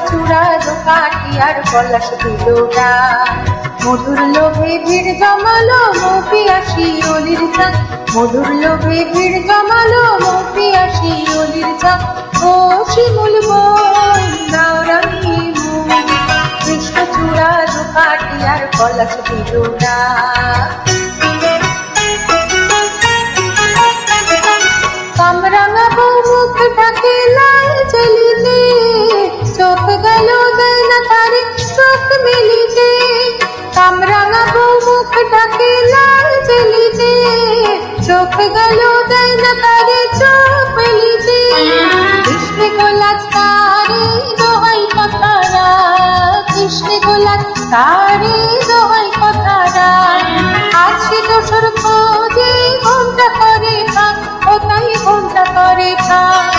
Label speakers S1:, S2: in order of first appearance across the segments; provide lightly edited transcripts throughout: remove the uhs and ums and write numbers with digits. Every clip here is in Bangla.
S1: চূড়া দোকাটি আর পলাশ দিলুটা। মধুর লোভে ভিড় জমালো মৌপিয়াসী অলির চাঁদ, মধুর লোভে ভিড় জমালো মৌপিয়াসী অলির চাঁদ। ও শিমুল বোন দাও রাঙিয়ে মন, কৃষ্ণচূড়া দোকাটি আর পলাশ দিলুটা। কামরাঙা বউ মুখ ঢাকে লাল চলিতে, চোখ গেল দেয় না তারে চোখ মেলিতে। কামরাঙা বউ মুখ ঢাকে লাল চলিতে, চোখ গেল দেয় না তারে চোখ মেলিতে। কৃষ্ণ গোলাপ তারে দোহাই কথারা, কৃষ্ণ গোলাপ তারে দোহাই কথারা। আছে দোসর খোঁজে ঘন্টা করে ভাগ, ও তাই ঘন্টা করে ভাগ।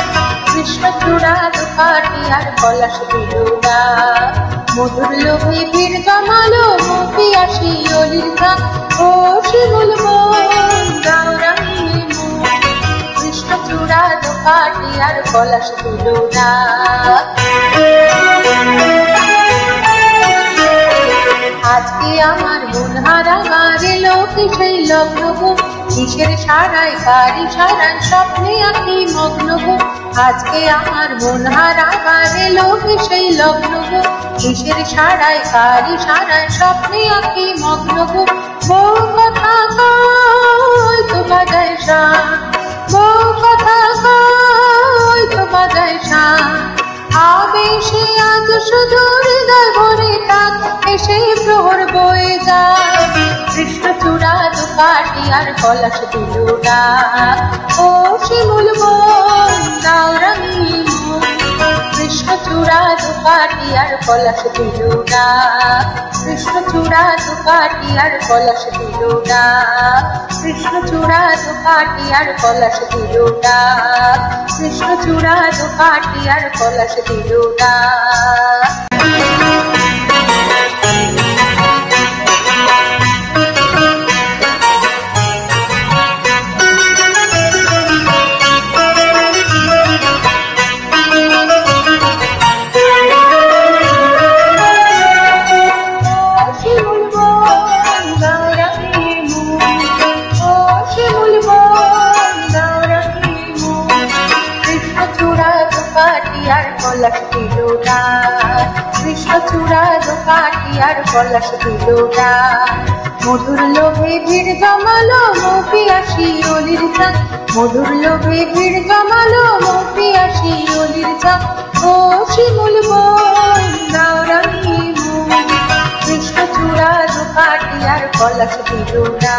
S1: কৃষ্ণচূড়া দোকাটি আর পলাশ দিলুটা। মধুর লোভে ভিড় জমালো মৌপিয়াসী অলির চাঁদ, ও শিমুল বোন দাও রাঙিয়ে মন, কৃষ্ণচূড়া দোকাটি আর পলাশ দিলুটা। আজকে আমার মন হারাবার এলো কিসের লগ্ন গো, কিসের সারায় কারি সারায় স্বপ্নে আঁকি মগ্ন গো। আজকে আমার মন হারাবার এলো কিসের লগ্ন গো, কিসের সারায় কারি সারায় স্বপ্নে আঁকি মগ্ন গো। বউ কথা কয় তো বাজায় শান, বউ কথা কয় তো বাজায় শান। আবেশে আজ শুধু হৃদয় ভরে থাক, এসে প্রহর বয়ে যায়। কৃষ্ণচূড়া দোকাটি আর পলাশ দিলুটা। ও শিমুল বোন দাও রাঙিয়ে মন, কৃষ্ণচূড়া দোকাটি আর পলাশ দিলুটা। কৃষ্ণচূড়া দোকাটি আর পলাশ দিলুটা। কৃষ্ণচূড়া দোকাটি আর পলাশ দিলুটা। কৃষ্ণচূড়া দোকাটি আর পলাশ দিলুটা। পলাশ দিলুটা। কৃষ্ণচূড়া দোকাটি আর পলাশ দিলুটা। মধুর লোভে ভিড় জমালো মৌপিয়াসী অলির চাঁদ, মধুর লোভে ভিড় জমালো মৌপিয়াসী অলির চাঁদ। ও শিমুল বোন দাও রাঙিয়ে মন, কৃষ্ণচূড়া দোকাটি আর পলাশ দিলুটা।